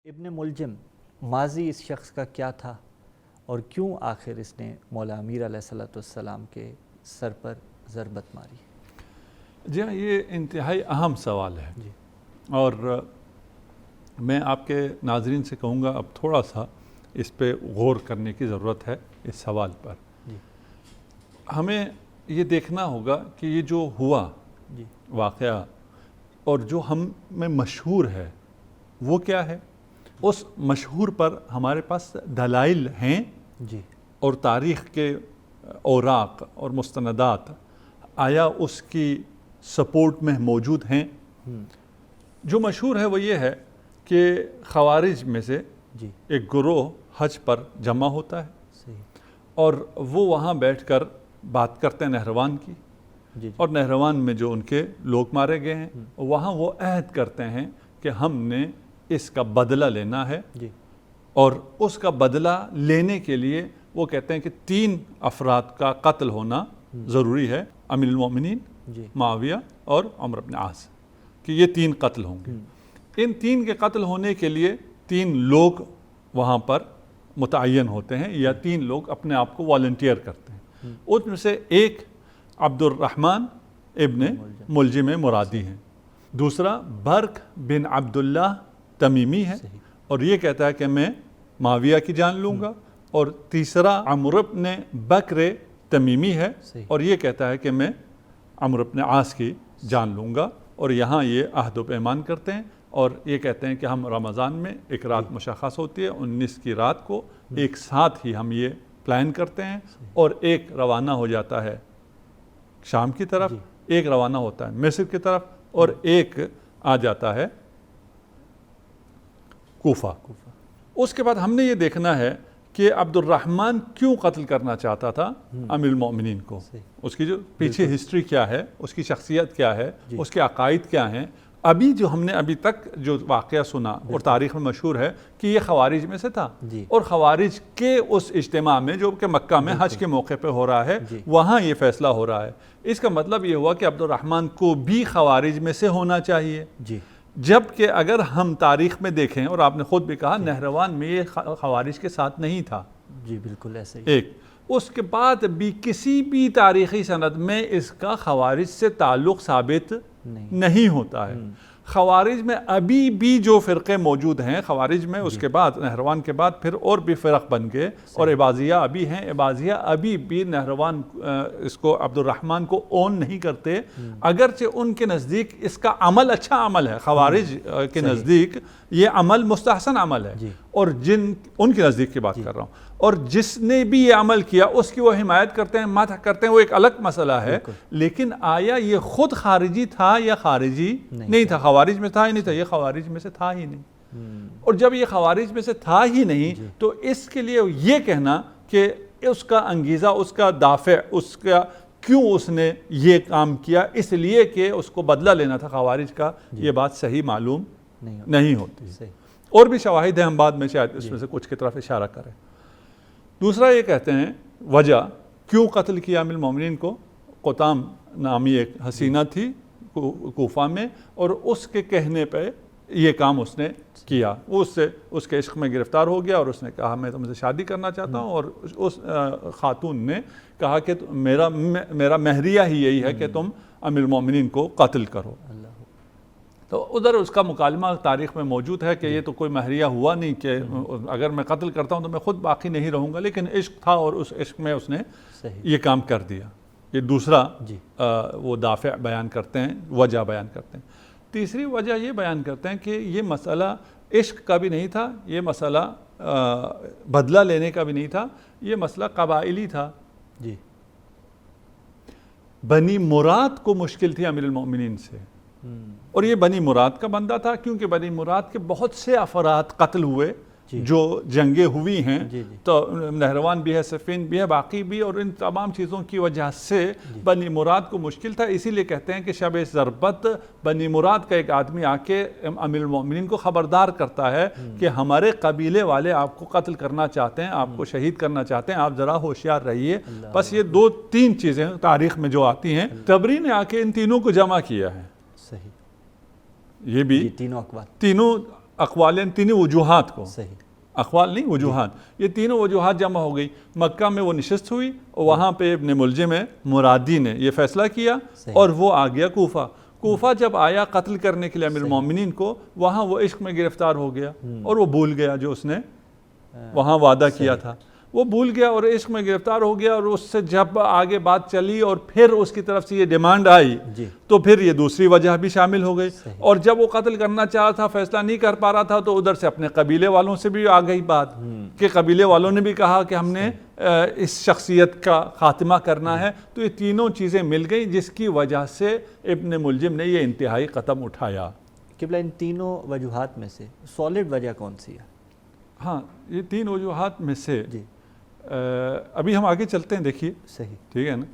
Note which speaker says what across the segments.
Speaker 1: ابن ملجم ماضی اس شخص کا کیا تھا اور کیوں آخر اس نے مولا امیر علیہ السلام کے سر پر ضربت ماری؟
Speaker 2: جی ہاں، یہ انتہائی اہم سوال ہے
Speaker 1: جی
Speaker 2: اور میں آپ کے ناظرین سے کہوں گا اب تھوڑا سا اس پہ غور کرنے کی ضرورت ہے اس سوال پر۔
Speaker 1: جی
Speaker 2: ہمیں یہ دیکھنا ہوگا کہ یہ جو ہوا
Speaker 1: جی
Speaker 2: واقعہ اور جو ہم میں مشہور ہے وہ کیا ہے، اس مشہور پر ہمارے پاس دلائل ہیں
Speaker 1: جی
Speaker 2: اور تاریخ کے اوراق اور مستندات آیا اس کی سپورٹ میں موجود ہیں۔ جو مشہور ہے وہ یہ ہے کہ خوارج میں سے
Speaker 1: جی
Speaker 2: ایک گروہ حج پر جمع ہوتا ہے
Speaker 1: صحیح
Speaker 2: اور وہ وہاں بیٹھ کر بات کرتے ہیں نہروان کی،
Speaker 1: جی
Speaker 2: اور نہروان میں جو ان کے لوگ مارے گئے ہیں وہاں وہ عہد کرتے ہیں کہ ہم نے اس کا بدلہ لینا ہے،
Speaker 1: جی
Speaker 2: اور اس کا بدلہ لینے کے لیے وہ کہتے ہیں کہ 3 افراد کا قتل ہونا ضروری ہے، امیر المومنین،
Speaker 1: جی
Speaker 2: معاویہ اور عمرو بن عاص، کہ یہ 3 قتل ہوں گے۔ ان 3 کے قتل ہونے کے لیے 3 لوگ وہاں پر متعین ہوتے ہیں یا 3 لوگ اپنے آپ کو والنٹیئر کرتے ہیں۔ ان میں سے ایک عبد الرحمن ابن ملجم مرادی ہیں، دوسرا برق بن عبداللہ تمیمی ہے اور یہ کہتا ہے کہ میں معاویہ کی جان لوں گا، اور تیسرا عمرو بن بکر تمیمی ہے اور یہ کہتا ہے کہ میں عمرو بن عاص کی جان لوں گا، اور یہاں یہ عہد و پیمان کرتے ہیں اور یہ کہتے ہیں کہ ہم رمضان میں ایک رات مشخص ہوتی ہے 19 کی رات کو ایک ساتھ ہی ہم یہ پلان کرتے ہیں، اور ایک روانہ ہو جاتا ہے شام کی طرف، ایک روانہ ہوتا ہے مصر کی طرف، اور ایک آ جاتا ہے کوفہ۔ اس کے بعد ہم نے یہ دیکھنا ہے کہ عبد الرحمن کیوں قتل کرنا چاہتا تھا امیر المومنین کو، اس کی جو پیچھے ہسٹری کیا ہے، اس کی شخصیت کیا ہے، اس کے عقائد کیا ہیں۔ ابھی جو ہم نے ابھی تک جو واقعہ سنا اور تاریخ میں مشہور ہے کہ یہ خوارج میں سے تھا، اور خوارج کے اس اجتماع میں جو کہ مکہ میں حج کے موقع پہ ہو رہا ہے وہاں یہ فیصلہ ہو رہا ہے۔ اس کا مطلب یہ ہوا کہ عبد الرحمن کو بھی خوارج میں سے ہونا چاہیے، جبکہ اگر ہم تاریخ میں دیکھیں، اور آپ نے خود بھی کہا نہروان میں یہ خوارج کے ساتھ نہیں تھا،
Speaker 1: جی بالکل ایسے ہی،
Speaker 2: ایک اس کے بعد بھی کسی بھی تاریخی سند میں اس کا خوارج سے تعلق ثابت نہیں ہوتا ہے۔ خوارج میں ابھی بھی جو فرقے موجود ہیں، خوارج میں اس کے بعد نہروان کے بعد پھر اور بھی فرق بن گئے، اور عباضیہ ابھی ہیں، عباضیہ ابھی بھی نہروان اس کو عبد الرحمن کو اون نہیں کرتے، اگرچہ ان کے نزدیک اس کا عمل اچھا عمل ہے، خوارج کے نزدیک یہ عمل مستحسن عمل ہے، اور ان کے نزدیک کی بات کر رہا ہوں، اور جس نے بھی یہ عمل کیا اس کی وہ حمایت کرتے ہیں، مدح کرتے ہیں، وہ ایک الگ مسئلہ ہے۔ لیکن آیا یہ خود خارجی تھا یا خارجی نہیں تھا؟ خوارج میں تھا ہی نہیں تھا، یہ خوارج میں سے تھا ہی نہیں، اور جب یہ خوارج میں سے تھا ہی نہیں تو اس کے لیے یہ کہنا کہ اس کا انگیزہ، اس کا دافع، اس کا کیوں اس نے یہ کام کیا اس لیے کہ اس کو بدلہ لینا تھا خوارج کا، یہ بات صحیح معلوم نہیں ہوتی۔ اور بھی شواہد ہیں، ہم بعد میں شاید اس میں سے کچھ کی طرف اشارہ کریں۔ دوسرا یہ کہتے ہیں وجہ کیوں قتل کیا امیر المومنین کو، قطام نامی ایک حسینہ تھی کوفہ میں، اور اس کے کہنے پہ یہ کام اس نے کیا، وہ اس کے عشق میں گرفتار ہو گیا اور اس نے کہا میں تم سے شادی کرنا چاہتا ہوں، اور اس خاتون نے کہا کہ میرا مہریہ ہی یہی ہے کہ تم امیر المومنین کو قتل کرو۔ تو ادھر اس کا مکالمہ تاریخ میں موجود ہے کہ یہ تو کوئی مہریہ ہوا نہیں، کہ اگر میں قتل کرتا ہوں تو میں خود باقی نہیں رہوں گا، لیکن عشق تھا اور اس عشق میں اس نے یہ کام کر دیا۔ یہ دوسرا وہ دافع بیان کرتے ہیں، وجہ بیان کرتے ہیں۔ تیسری وجہ یہ بیان کرتے ہیں کہ یہ مسئلہ عشق کا بھی نہیں تھا، یہ مسئلہ بدلہ لینے کا بھی نہیں تھا، یہ مسئلہ قبائلی تھا۔ بنی مراد کو مشکل تھی امیر المومنین سے، اور یہ بنی مراد کا بندہ تھا، کیونکہ بنی مراد کے بہت سے افراد قتل ہوئے جو جنگیں ہوئی ہیں، تو نہروان بھی ہے، صفین بھی ہے، باقی بھی، اور ان تمام چیزوں کی وجہ سے بنی مراد کو مشکل تھا۔ اسی لیے کہتے ہیں کہ شب ضربت بنی مراد کا ایک آدمی آ کے امیر المومنین کو خبردار کرتا ہے کہ ہمارے قبیلے والے آپ کو قتل کرنا چاہتے ہیں، آپ کو شہید کرنا چاہتے ہیں، آپ ذرا ہوشیار رہیے۔ بس یہ 2-3 چیزیں تاریخ میں جو آتی ہیں، تبری نے آ کے ان تینوں کو جمع کیا ہے، یہ بھی
Speaker 1: تینوں اقوال،
Speaker 2: تینوں اقوال ان تینوں وجوہات کو،
Speaker 1: صحیح،
Speaker 2: اقوال نہیں وجوہات، یہ تینوں وجوہات جمع ہو گئی. مکہ میں وہ نشست ہوئی اور وہاں پہ ابن ملجم مرادی نے یہ فیصلہ کیا اور وہ آ گیا کوفہ. کوفہ جب آیا قتل کرنے کے لیے امیر المومنین کو، وہاں وہ عشق میں گرفتار ہو گیا اور وہ بھول گیا جو اس نے وہاں وعدہ کیا تھا، وہ بھول گیا اور عشق میں گرفتار ہو گیا. اور اس سے جب آگے بات چلی اور پھر اس کی طرف سے یہ ڈیمانڈ آئی تو پھر یہ دوسری وجہ بھی شامل ہو گئی. اور جب وہ قتل کرنا چاہ رہا تھا، فیصلہ نہیں کر پا رہا تھا، تو ادھر سے اپنے قبیلے والوں سے بھی آ گئی بات کہ قبیلے والوں نے بھی کہا کہ ہم نے اس شخصیت کا خاتمہ کرنا ہے. تو یہ تینوں چیزیں مل گئیں جس کی وجہ سے ابن ملجم نے یہ انتہائی قدم اٹھایا.
Speaker 1: قبلہ ان تینوں وجوہات میں سے سالڈ وجہ کون سی ہے؟
Speaker 2: ہاں، یہ تین وجوہات میں سے ابھی ہم آگے چلتے ہیں. دیکھیے
Speaker 1: صحیح،
Speaker 2: ٹھیک ہے نا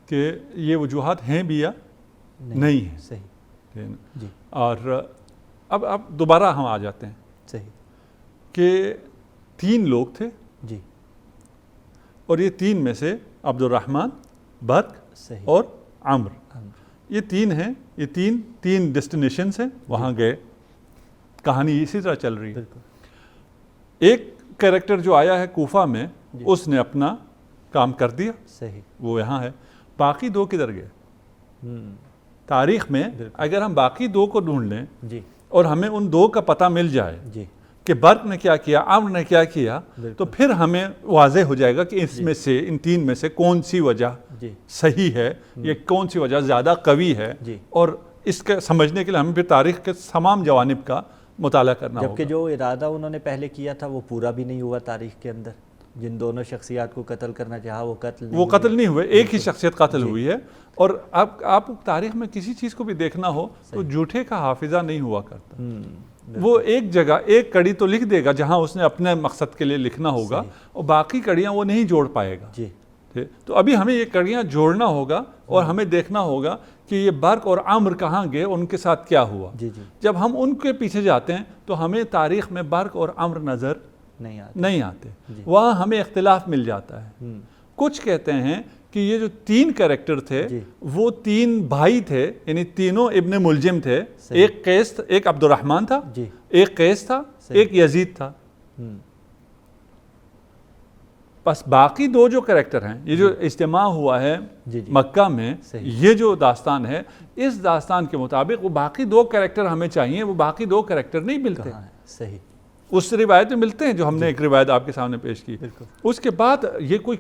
Speaker 2: کہ یہ وجوہات ہیں بھی یا نہیں ہیں.
Speaker 1: صحیح،
Speaker 2: ٹھیک ہے نا.
Speaker 1: جی،
Speaker 2: اور اب دوبارہ ہم آ جاتے ہیں
Speaker 1: صحیح،
Speaker 2: کہ تین لوگ تھے
Speaker 1: جی،
Speaker 2: اور یہ تین میں سے عبد الرحمن، برق
Speaker 1: صحیح،
Speaker 2: اور عمر، یہ تین ہیں. یہ تین ڈیسٹینیشنز ہیں، وہاں گئے. کہانی اسی طرح چل رہی ہے. ایک کریکٹر جو آیا ہے کوفہ میں، اس نے اپنا کام کر دیا،
Speaker 1: صحیح،
Speaker 2: وہ یہاں ہے. باقی دو کدھر گئے؟ تاریخ میں اگر ہم باقی دو کو ڈھونڈ لیں
Speaker 1: جی،
Speaker 2: اور ہمیں ان دو کا پتہ مل جائے
Speaker 1: جی،
Speaker 2: کہ برق نے کیا کیا، عمر نے کیا کیا، تو پھر ہمیں واضح ہو جائے گا کہ اس میں سے ان تین میں سے کون سی وجہ
Speaker 1: جی،
Speaker 2: صحیح ہے یا کون سی وجہ زیادہ قوی ہے.
Speaker 1: جی.
Speaker 2: اور اس کے سمجھنے کے لیے ہمیں پھر تاریخ کے تمام جوانب کا مطالعہ کرنا ہوگا.
Speaker 1: جبکہ جو ارادہ انہوں نے پہلے کیا تھا وہ پورا بھی نہیں ہوا تاریخ کے اندر. جن دونوں شخصیات کو قتل کرنا چاہا وہ قتل نہیں
Speaker 2: ہوئے، ایک ہی شخصیت قتل ہوئی ہے. اور اب آپ تاریخ میں کسی چیز کو بھی دیکھنا ہو تو جھوٹے کا حافظہ نہیں ہوا کرتا. وہ ایک جگہ ایک کڑی تو لکھ دے گا جہاں اس نے اپنے مقصد کے لیے لکھنا ہوگا، اور باقی کڑیاں وہ نہیں جوڑ پائے گا.
Speaker 1: جی.
Speaker 2: تو ابھی ہمیں یہ کڑیاں جوڑنا ہوگا اور ہمیں دیکھنا ہوگا کہ یہ برق اور عمر کہاں گئے، ان کے ساتھ کیا ہوا. جب ہم ان کے پیچھے جاتے ہیں تو ہمیں تاریخ میں برق اور عمر نظر نہیں آتے. وہاں ہمیں اختلاف مل جاتا ہے. کچھ کہتے ہیں کہ یہ جو تین کریکٹر تھے وہ تین بھائی تھے، یعنی تینوں ابن ملجم تھے. ایک قیس، ایک عبد الرحمن تھا، ایک قیس تھا، ایک یزید تھا. بس باقی دو جو کریکٹر ہیں، یہ جو اجتماع ہوا ہے مکہ میں، یہ جو داستان ہے، اس داستان کے مطابق وہ باقی دو کریکٹر ہمیں چاہیے. وہ باقی دو کریکٹر نہیں ملتے.
Speaker 1: صحیح.
Speaker 2: اس روایت میں ملتے ہیں جو ہم نے ایک روایت آپ کے سامنے پیش کی. اس کے بعد یہ کوئی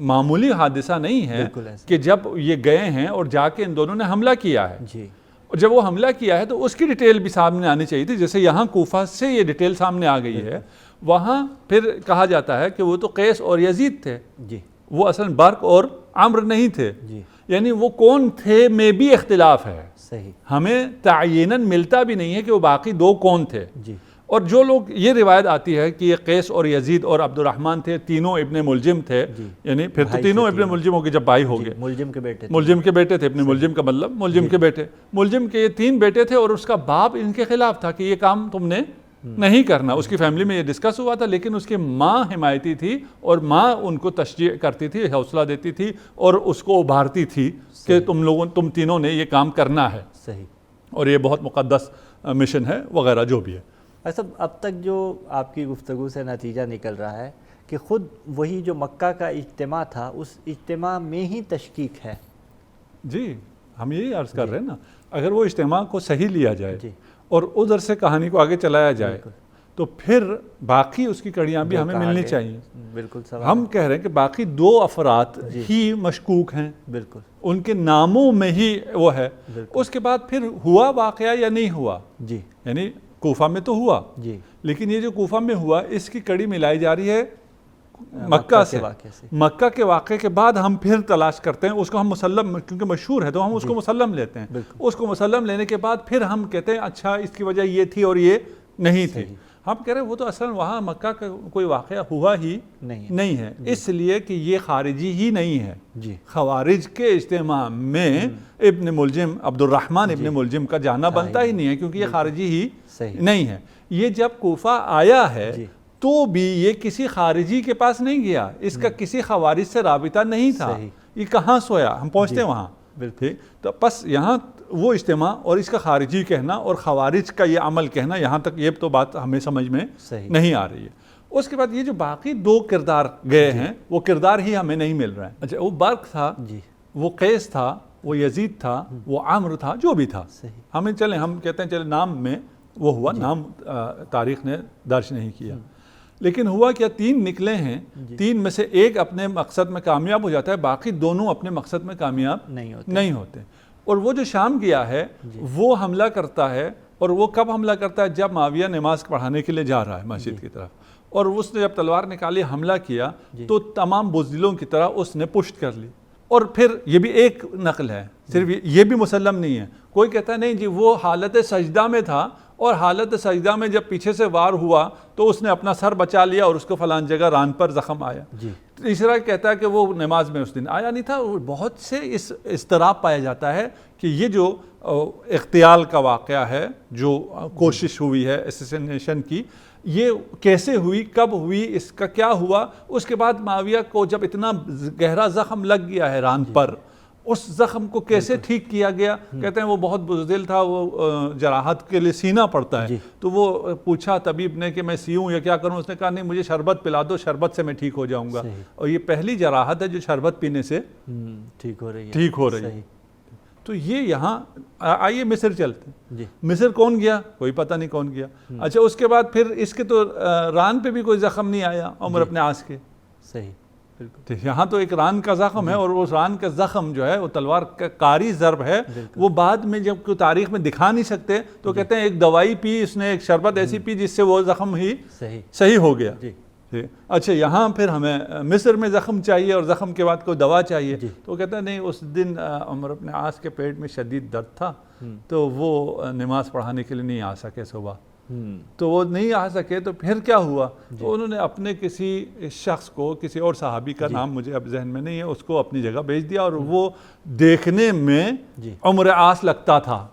Speaker 2: معمولی حادثہ نہیں ہے کہ جب یہ گئے ہیں اور جا کے ان دونوں نے حملہ کیا ہے. اور جب وہ حملہ کیا ہے تو اس کی ڈیٹیل بھی سامنے آنی چاہیے تھی. جیسے یہاں کوفہ سے یہ ڈیٹیل سامنے آ گئی ہے، وہاں پھر کہا جاتا ہے کہ وہ تو قیس اور یزید تھے، وہ اصلا برق اور عمر نہیں تھے. یعنی وہ کون تھے میں بھی اختلاف ہے. ہمیں تعیناً ملتا بھی نہیں ہے کہ وہ باقی دو کون تھے. اور جو لوگ یہ روایت آتی ہے کہ یہ قیس اور یزید اور عبد الرحمن تھے، تینوں ابن ملجم تھے، یعنی پھر تو تینوں ابن ملجم ہو کے جب بھائی ہو گئے، ملجم کے بیٹے تھے. ابن ملجم کا مطلب ملجم کے بیٹے. ملجم کے یہ تین بیٹے تھے اور اس کا باپ ان کے خلاف تھا کہ یہ کام تم نے نہیں کرنا. اس کی فیملی میں یہ ڈسکس ہوا تھا، لیکن اس کی ماں حمایتی تھی اور ماں ان کو تشجیع کرتی تھی، حوصلہ دیتی تھی اور اس کو ابھارتی تھی کہ تم تینوں نے یہ کام کرنا ہے اور یہ بہت مقدس مشن ہے وغیرہ جو بھی ہے.
Speaker 1: ایسا اب تک جو آپ کی گفتگو سے نتیجہ نکل رہا ہے کہ خود وہی جو مکہ کا اجتماع تھا اس اجتماع میں ہی تشکیک ہے.
Speaker 2: جی، ہم یہی عرض کر رہے ہیں نا. اگر وہ اجتماع کو صحیح لیا جائے اور ادھر سے کہانی کو آگے چلایا جائے تو پھر باقی اس کی کڑیاں بھی ہمیں ملنی چاہیے.
Speaker 1: بالکل.
Speaker 2: ہم کہہ رہے ہیں کہ باقی دو افراد ہی مشکوک ہیں. بالکل. ان کے ناموں میں ہی وہ ہے. اس کے بعد پھر ہوا واقعہ یا نہیں ہوا. یعنی کوفہ میں تو ہوا، لیکن یہ جو کوفہ میں ہوا اس کی کڑی ملائی جا رہی ہے مکہ سے. مکہ کے واقعے کے بعد ہم پھر تلاش کرتے ہیں اس کو. ہم مسلم، کیونکہ مشہور ہے تو ہم اس کو مسلم لیتے ہیں. اس کو مسلم لینے کے بعد پھر ہم کہتے ہیں اچھا اس کی وجہ یہ تھی اور یہ نہیں تھی. ہم کہہ رہے ہیں وہ تو اصلا وہاں مکہ کا کوئی واقعہ ہوا ہی نہیں ہے، اس لیے کہ یہ خارجی ہی نہیں ہے. خوارج کے اجتماع میں ابن ملجم، عبد الرحمن ابن ملجم کا جانا بنتا ہی نہیں ہے، کیونکہ یہ خارجی ہی نہیں ہے. یہ جب کوفہ آیا ہے تو بھی یہ کسی خارجی کے پاس نہیں گیا، اس کا کسی خوارج سے رابطہ نہیں تھا. یہ کہاں سویا؟ ہم پہنچتے ہیں وہاں.
Speaker 1: بالکل.
Speaker 2: تو بس یہاں وہ اجتماع اور اس کا خارجی کہنا اور خوارج کا یہ عمل کہنا، یہاں تک یہ تو بات ہمیں سمجھ میں نہیں آ رہی ہے. اس کے بعد یہ جو باقی دو کردار گئے ہیں وہ کردار ہی ہمیں نہیں مل رہے ہیں. اچھا وہ برق تھا، وہ قیس تھا، وہ یزید تھا، وہ عمرو تھا، جو بھی تھا. ہم کہتے ہیں چلے نام میں وہ ہوا، نام تاریخ نے درج نہیں کیا. لیکن ہوا کیا، 3 نکلے ہیں، 3 میں سے ایک اپنے مقصد میں کامیاب ہو جاتا ہے، باقی دونوں اپنے مقصد میں کامیاب نہیں ہوتے. اور وہ جو شام گیا ہے وہ حملہ کرتا ہے، اور وہ کب حملہ کرتا ہے؟ جب معاویہ نماز پڑھانے کے لیے جا رہا ہے مسجد کی طرف، اور اس نے جب تلوار نکالی حملہ کیا تو تمام بزدلوں کی طرح اس نے پشت کر لی. اور پھر یہ بھی ایک نقل ہے، صرف یہ بھی مسلم نہیں ہے. کوئی کہتا ہے نہیں جی وہ حالت سجدہ میں تھا، اور حالت سجدہ میں جب پیچھے سے وار ہوا تو اس نے اپنا سر بچا لیا اور اس کو فلان جگہ ران پر زخم آیا. تیسرا کہتا ہے کہ وہ نماز میں اس دن آیا نہیں تھا. بہت سے اس اضطراب پایا جاتا ہے کہ یہ جو اغتیال کا واقعہ ہے، جو کوشش ہوئی ہے اسیسینیشن کی، یہ کیسے ہوئی، کب ہوئی، اس کا کیا ہوا. اس کے بعد معاویہ کو جب اتنا گہرا زخم لگ گیا ہے ران پر، اس زخم کو کیسے ٹھیک کیا گیا؟ کہتے ہیں وہ بہت بزدل تھا، وہ جراحت کے لیے سینا پڑتا ہے. تو وہ پوچھا طبیب نے کہ میں سیوں یا کیا کروں؟ اس نے کہا نہیں مجھے شربت پلا دو، شربت سے میں ٹھیک ہو جاؤں گا. اور یہ پہلی جراحت ہے جو شربت پینے سے ٹھیک ہو رہی ہے. تو یہ یہاں آئیے مصر چلتے ہیں. مصر کون گیا؟ کوئی پتہ نہیں کون گیا. اچھا اس کے بعد پھر اس کے تو ران پہ بھی کوئی زخم نہیں آیا عمر ابن عاص کے. یہاں تو ایک ران کا زخم ہے، اور وہ ران کا زخم جو ہے وہ تلوار کا کاری ضرب ہے. وہ بعد میں جب کوئی تاریخ میں دکھا نہیں سکتے تو کہتے ہیں ایک دوائی پی اس نے، ایک شربت ایسی پی جس سے وہ زخم ہی صحیح ہو گیا. اچھا یہاں پھر ہمیں مصر میں زخم چاہیے اور زخم کے بعد کوئی دوا چاہیے. تو کہتے ہیں نہیں اس دن عمر ابن عاص کے پیٹ میں شدید درد تھا تو وہ نماز پڑھانے کے لیے نہیں آ سکے صبح. تو وہ نہیں آ سکے تو پھر کیا ہوا؟ تو انہوں نے اپنے کسی شخص کو، کسی اور صحابی کا نام مجھے اب ذہن میں نہیں ہے، اس کو اپنی جگہ بھیج دیا، اور وہ دیکھنے میں عمر عاص لگتا تھا.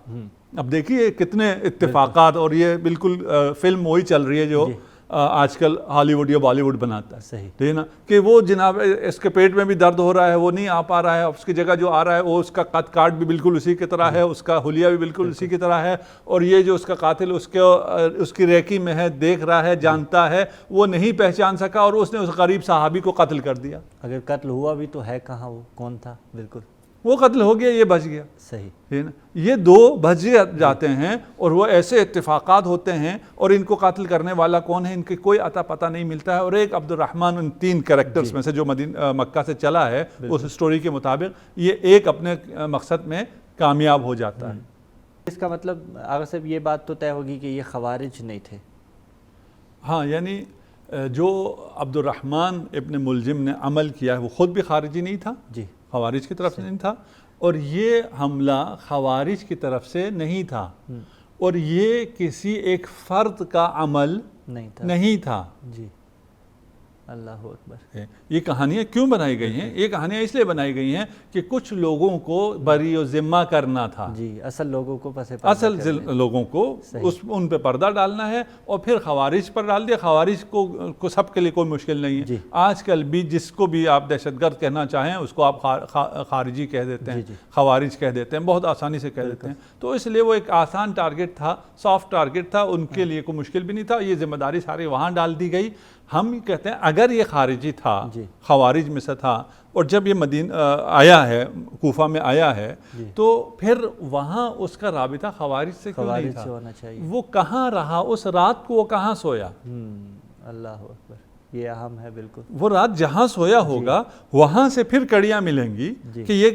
Speaker 2: اب دیکھیے کتنے اتفاقات، اور یہ بالکل فلم وہی چل رہی ہے جو آج کل ہالی ووڈ یا بالی ووڈ بناتا ہے. ٹھیک ہے نا، کہ وہ جناب اس کے پیٹ میں بھی درد ہو رہا ہے، وہ نہیں آ پا رہا ہے، اس کی جگہ جو آ رہا ہے وہ اس کا قد کاٹ بھی بالکل اسی کی طرح ہے، اس کا حلیہ بھی بالکل اسی کی طرح ہے، اور یہ جو اس کا قاتل اس کی ریکی میں ہے، دیکھ رہا ہے، جانتا ہے، وہ نہیں پہچان سکا، اور اس نے اس غریب صحابی کو قتل کر دیا.
Speaker 1: اگر قتل ہوا بھی تو ہے کہاں، وہ کون تھا؟ بالکل
Speaker 2: وہ قتل ہو گیا، یہ بچ گیا. صحیح. یہ دو بچ جاتے ہیں، اور وہ ایسے اتفاقات ہوتے ہیں، اور ان کو قتل کرنے والا کون ہے ان کے کوئی عطا پتہ نہیں ملتا ہے. اور ایک عبد الرحمن ان 3 کریکٹرز میں سے جو مکہ سے چلا ہے اس سٹوری کے مطابق، یہ ایک اپنے مقصد میں کامیاب ہو جاتا ہے.
Speaker 1: اس کا مطلب آغا صاحب یہ بات تو طے ہوگی کہ یہ خوارج نہیں تھے.
Speaker 2: ہاں، یعنی جو عبد الرحمن ابن ملجم نے عمل کیا ہے وہ خود بھی خارجی نہیں تھا، خوارج کی طرف سے نہیں تھا، اور یہ حملہ خوارج کی طرف سے نہیں تھا، اور یہ کسی ایک فرد کا عمل نہیں تھا.
Speaker 1: اللہ اکبر.
Speaker 2: یہ کہانیاں کیوں بنائی گئی ہیں؟ یہ کہانیاں اس لیے بنائی گئی ہیں کہ کچھ لوگوں کو بری و ذمہ کرنا تھا.
Speaker 1: اصل لوگوں کو
Speaker 2: لوگوں کو ان پہ پردہ ڈالنا ہے، اور پھر خوارج پر ڈال دیا. خوارج کو سب کے لیے کوئی مشکل نہیں ہے. آج کل بھی جس کو بھی آپ دہشت گرد کہنا چاہیں اس کو آپ خارجی کہہ دیتے ہیں، خوارج کہہ دیتے ہیں، بہت آسانی سے کہہ دیتے ہیں. تو اس لیے وہ ایک آسان ٹارگٹ تھا، سافٹ ٹارگٹ تھا، ان کے لیے کوئی مشکل بھی نہیں تھا. یہ ذمہ داری ساری وہاں ڈال دی گئی. ہم کہتے ہیں اگر یہ خارجی تھا، خوارج میں سے تھا، اور جب یہ مدینہ آیا ہے، کوفہ میں آیا ہے، تو پھر وہاں اس کا رابطہ خوارج سے کیوں نہیں تھا؟ وہ کہاں رہا اس رات کو؟ وہ کہاں سویا؟
Speaker 1: اللہ اکبر. یہ اہم ہے. بالکل
Speaker 2: وہ رات جہاں سویا ہوگا وہاں سے پھر کڑیاں ملیں گی کہ یہ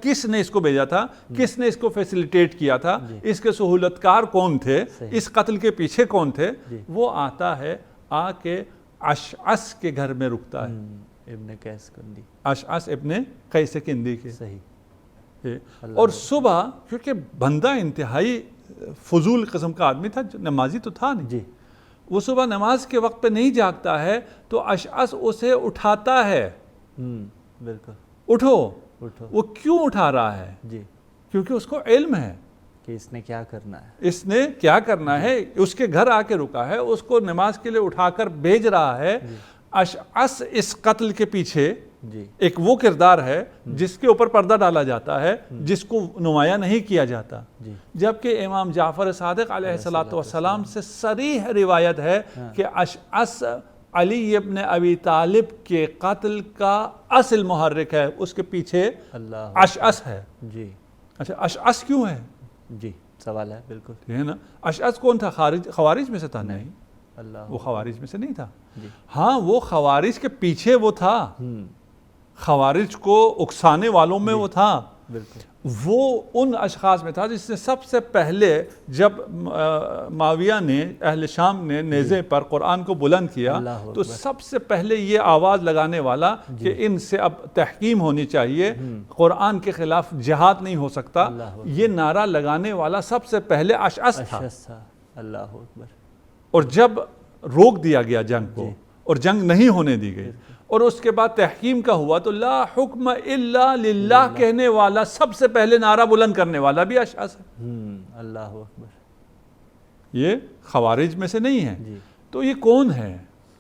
Speaker 2: کس نے اس کو بھیجا تھا، کس نے اس کو فیسیلیٹیٹ کیا تھا، اس کے سہولتکار کون تھے، اس قتل کے پیچھے کون تھے. وہ آتا ہے، آ کے اشعث کے گھر میں رکتا ہے،
Speaker 1: ابن قیس کندی،
Speaker 2: اشعث ابن قیس کندی کے. صحیح. اور صبح، کیونکہ بندہ انتہائی فضول قسم کا آدمی تھا، نمازی تو تھا نہیں، وہ صبح نماز کے وقت پہ نہیں جاگتا ہے، تو اشعث اسے اٹھاتا ہے.
Speaker 1: بالکل.
Speaker 2: اٹھو. وہ کیوں اٹھا رہا ہے؟ کیونکہ اس کو علم ہے
Speaker 1: کہ اس نے کیا کرنا ہے.
Speaker 2: اس نے کیا کرنا ہے. اس کے گھر آ کے رکا ہے، اس کو نماز کے لیے اٹھا کر بھیج رہا ہے. اشعث اس قتل کے پیچھے
Speaker 1: جی
Speaker 2: ایک وہ کردار ہے جس کے اوپر پردہ ڈالا جاتا ہے، جس کو نمایاں نہیں کیا جاتا،
Speaker 1: جی
Speaker 2: جبکہ امام جعفر صادق علیہ السلام سے صریح روایت ہے کہ اشعث علی ابن ابی طالب کے قتل کا اصل محرک ہے، اس کے پیچھے
Speaker 1: اللہ
Speaker 2: اشعث ہے۔
Speaker 1: جی
Speaker 2: اچھا اشعث کیوں ہے؟
Speaker 1: جی سوال ہے بالکل
Speaker 2: ٹھیک ہے نا؟ اشعث کون تھا؟ خوارج میں سے تھا؟ نہیں،
Speaker 1: اللہ
Speaker 2: وہ خوارج میں سے نہیں تھا۔
Speaker 1: جی
Speaker 2: ہاں وہ خوارج کے پیچھے وہ تھا، خوارج کو اکسانے والوں میں وہ تھا،
Speaker 1: بالکل
Speaker 2: وہ ان اشخاص میں تھا جس نے سب سے پہلے جب معاویہ نے اہل شام نے نیزے پر قرآن کو بلند کیا
Speaker 1: اللہ
Speaker 2: تو سب سے پہلے یہ آواز لگانے والا کہ ان سے اب تحکیم ہونی چاہیے، قرآن کے خلاف جہاد نہیں ہو سکتا، یہ نعرہ لگانے والا سب سے پہلے اشعث تھا۔
Speaker 1: اشعث تھا، اللہ اکبر۔
Speaker 2: اور جب روک دیا گیا جنگ کو اور جنگ نہیں ہونے دی گئی اور اس کے بعد تحکیم کا ہوا تو لا حکم الا للہ کہنے والا سب سے پہلے نعرہ بلند کرنے والا بھی اشعث ہے۔
Speaker 1: اللہ اکبر۔
Speaker 2: یہ خوارج میں سے نہیں ہے۔
Speaker 1: جی
Speaker 2: تو یہ کون ہے؟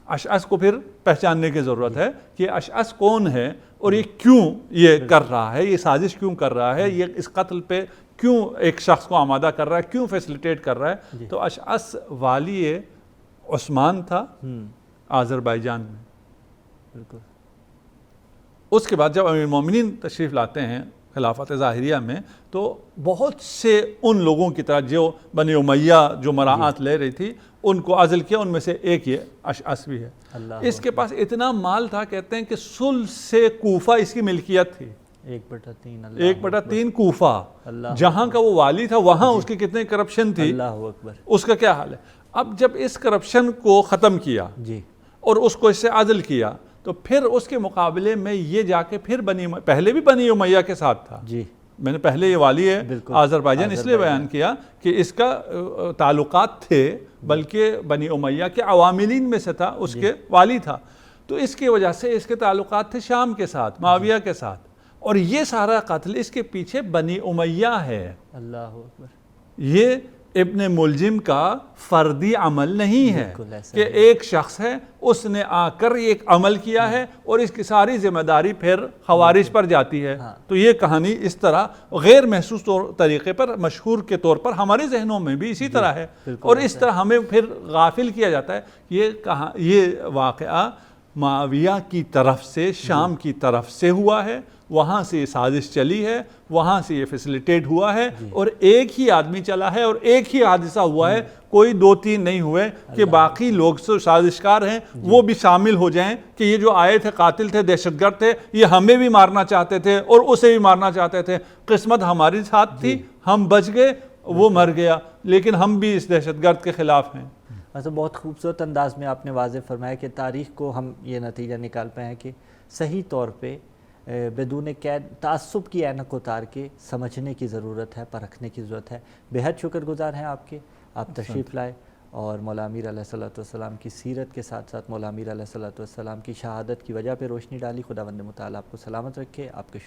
Speaker 2: اشعث کو پھر پہچاننے کی ضرورت ہے کہ اشعث کون ہے اور یہ کیوں یہ کر رہا ہے، یہ سازش کیوں کر رہا ہے، یہ اس قتل پہ کیوں ایک شخص کو آمادہ کر رہا ہے، کیوں فیسلیٹیٹ کر رہا ہے۔ تو اشعث والی عثمان تھا آذربائیجان میں۔
Speaker 1: بالکل۔
Speaker 2: اس کے بعد جب امیر المومنین تشریف لاتے ہیں خلافت ظاہریہ میں تو بہت سے ان لوگوں کی طرح جو بنی امیہ جو مراعات لے رہی تھی ان کو عزل کیا، ان میں سے ایک یہ اشعث بھی ہے۔ اس کے پاس اتنا مال تھا، کہتے ہیں کہ سل سے کوفہ اس کی ملکیت تھی، 1/3 کوفہ، جہاں کا وہ والی تھا وہاں اس کی کتنے کرپشن تھی،
Speaker 1: اللہ اکبر۔
Speaker 2: اس کا کیا حال ہے۔ اب جب اس کرپشن کو ختم کیا
Speaker 1: جی
Speaker 2: اور اس کو اس سے عزل کیا تو پھر اس کے مقابلے میں یہ جا کے پھر پہلے بھی بنی امیہ کے ساتھ تھا۔
Speaker 1: جی
Speaker 2: میں نے پہلے یہ والی ہے آذربائیجان اس لیے بیان کیا کہ اس کا تعلقات تھے، بلکہ بنی امیہ کے عواملین میں سے تھا، اس کے والی تھا، تو اس کی وجہ سے اس کے تعلقات تھے شام کے ساتھ، معاویہ کے ساتھ، اور یہ سارا قتل اس کے پیچھے بنی امیہ ہے۔
Speaker 1: اللہ اکبر۔
Speaker 2: یہ ابن ملجم کا فردی عمل نہیں ہے کہ ایک شخص ہے اس نے آ کر یہ ایک عمل کیا ہے اور اس کی ساری ذمہ داری پھر خوارج پر جاتی ہے۔ تو یہ کہانی اس طرح غیر محسوس طریقے پر مشہور کے طور پر ہمارے ذہنوں میں بھی اسی طرح ہے، اور اس طرح ہمیں پھر غافل کیا جاتا ہے۔ یہ واقعہ معاویہ کی طرف سے شام کی طرف سے ہوا ہے، وہاں سے یہ سازش چلی ہے، وہاں سے یہ فیسلیٹیٹ ہوا ہے، اور ایک ہی آدمی چلا ہے اور ایک ہی حادثہ ہوا ہے، کوئی 2-3 نہیں ہوئے کہ باقی لوگ سازشکار ہیں وہ بھی شامل ہو جائیں کہ یہ جو آئے تھے قاتل تھے، دہشت گرد تھے، یہ ہمیں بھی مارنا چاہتے تھے اور اسے بھی مارنا چاہتے تھے، قسمت ہماری ساتھ تھی، ہم بچ گئے، وہ مر گیا، لیکن ہم بھی اس دہشت گرد کے خلاف ہیں۔
Speaker 1: بہت خوبصورت انداز میں آپ نے واضح فرمایا کہ تاریخ کو ہم یہ نتیجہ نکال پائے ہیں کہ صحیح طور پہ بدون قید تعصب کی اینک اتار کے سمجھنے کی ضرورت ہے، پرکھنے کی ضرورت ہے۔ بہت شکر گزار ہیں آپ کے، آپ تشریف لائے اور مولا امیر علیہ السلام کی سیرت کے ساتھ ساتھ مولا امیر علیہ السلام کی شہادت کی وجہ پہ روشنی ڈالی۔ خداوند متعالی آپ کو سلامت رکھے، آپ کے